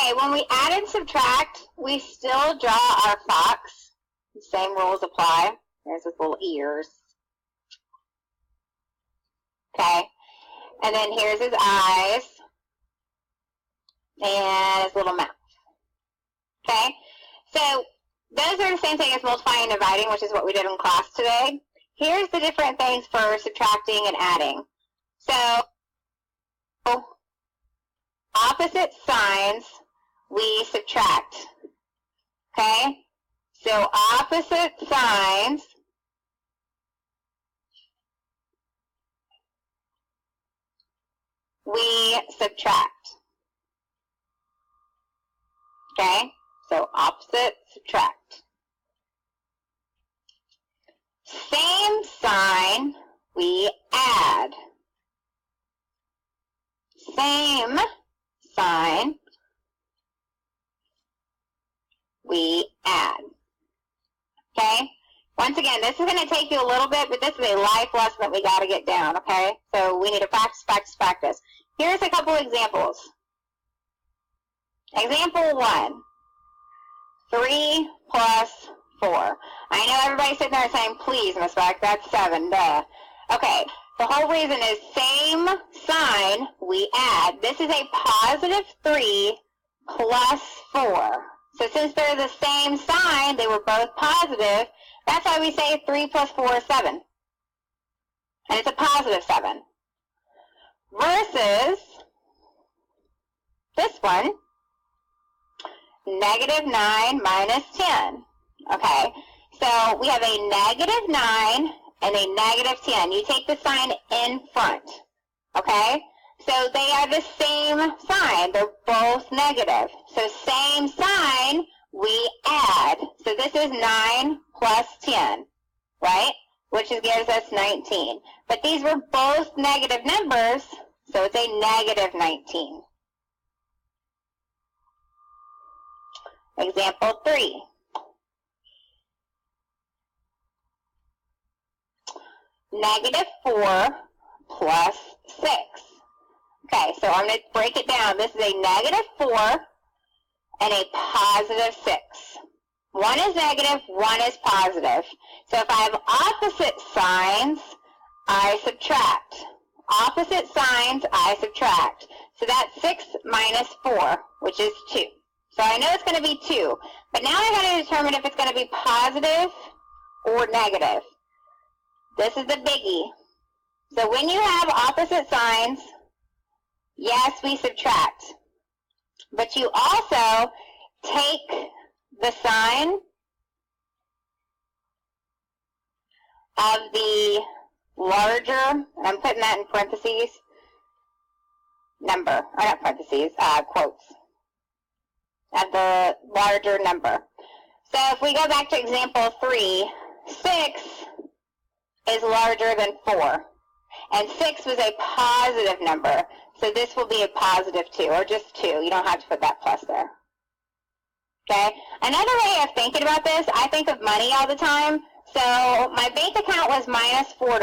Okay, when we add and subtract, we still draw our fox. The same rules apply. There's his little ears. Okay, and then here's his eyes and his little mouth. Okay, so those are the same thing as multiplying and dividing, which is what we did in class today. Here's the different things for subtracting and adding. So, opposite signs, we subtract. Okay? So, opposite signs, we subtract. Okay? So, opposite, subtract. Same sign, we add. Same sign, we add. Okay? Once again, this is going to take you a little bit, but this is a life lesson that we got to get down, okay? So we need to practice, practice, practice. Here's a couple examples. Example 1, 3 plus 4. I know everybody's sitting there saying, please, Miss Beck, that's 7, duh. Okay, the whole reason is same sign, we add. This is a positive 3 plus 4. So since they're the same sign, they were both positive, that's why we say 3 plus 4 is 7. And it's a positive 7. Versus this one, negative 9 minus 10. Okay, so we have a negative 9 and a negative 10. You take the sign in front. Okay, so they are the same sign. They're both negative. So same sign, we add. So this is 9 plus 10, right? Which gives us 19. But these were both negative numbers, so it's a negative 19. Example 3. Negative 4 plus 6. Okay, so I'm going to break it down. This is a negative 4 and a positive 6. One is negative, one is positive. So if I have opposite signs, I subtract. Opposite signs, I subtract. So that's 6 minus 4, which is 2. So I know it's going to be 2. But now I got to determine if it's going to be positive or negative. This is the biggie. So when you have opposite signs, yes, we subtract. But you also take the sign of the larger, and I'm putting that in parentheses, number, or not parentheses, quotes, of the larger number. So if we go back to example 3, 6 is larger than 4. And 6 was a positive number, so this will be a positive 2, or just 2. You don't have to put that plus there. Okay? Another way of thinking about this, I think of money all the time. So my bank account was minus $4.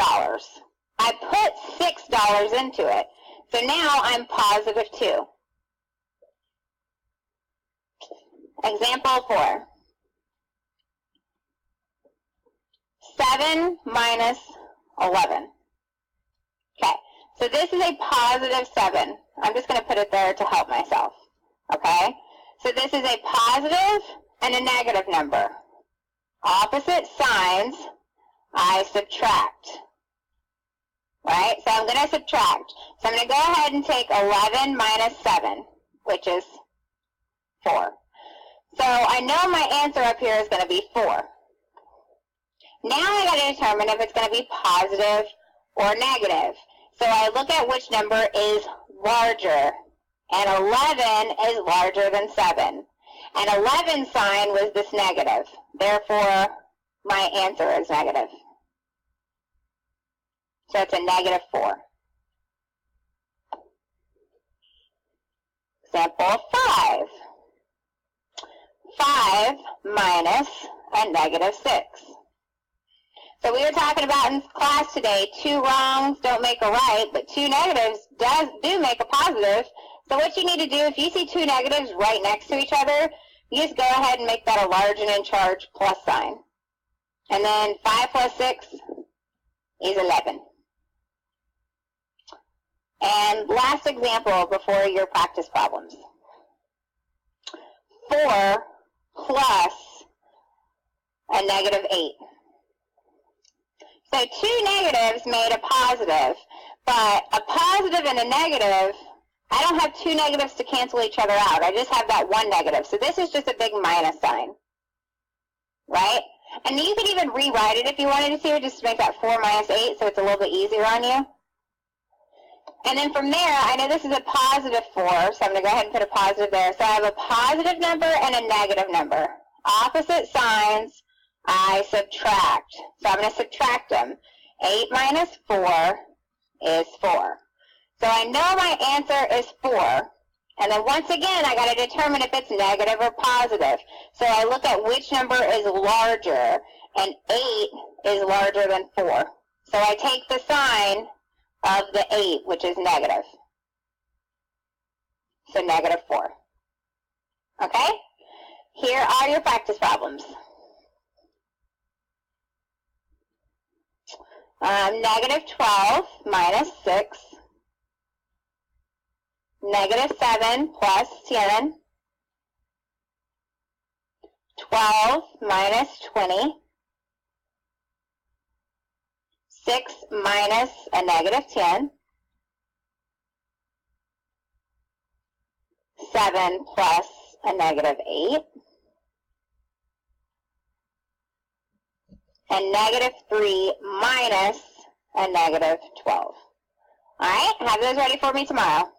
I put $6 into it. So now I'm positive 2. Example 4. 7 minus 11. Okay, so this is a positive 7. I'm just going to put it there to help myself. Okay, so this is a positive and a negative number. Opposite signs, I subtract. Right, so I'm going to subtract. So I'm going to go ahead and take 11 minus 7, which is 4. So I know my answer up here is going to be 4. Now I got to determine if it's going to be positive or negative. So I look at which number is larger. And 11 is larger than 7. And 11 sign was this negative. Therefore, my answer is negative. So it's a negative 4. Example 5. 5 minus a negative 6. So we were talking about in class today, 2 wrongs don't make a right, but 2 negatives do make a positive. So what you need to do, if you see two negatives right next to each other, you just go ahead and make that a large and in charge plus sign. And then 5 plus 6 is 11. And last example before your practice problems. 4 plus a negative 8. So two negatives made a positive, but a positive and a negative, I don't have two negatives to cancel each other out. I just have that one negative. So this is just a big minus sign, right? And you could even rewrite it if you wanted to, just to make that 4 minus 8 so it's a little bit easier on you. And then from there, I know this is a positive 4, so I'm going to go ahead and put a positive there. So I have a positive number and a negative number. Opposite signs, I subtract. So I'm going to subtract them. 8 minus 4 is 4. So I know my answer is 4. And then once again, I got to determine if it's negative or positive. So I look at which number is larger, and 8 is larger than 4. So I take the sign of the 8, which is negative. So negative 4. Okay? Here are your practice problems. Negative 12 minus 6. Negative 7 plus 10. 12 minus 20. 6 minus a negative 10. 7 plus a negative 8. And negative 3 minus a negative 12. All right, have those ready for me tomorrow.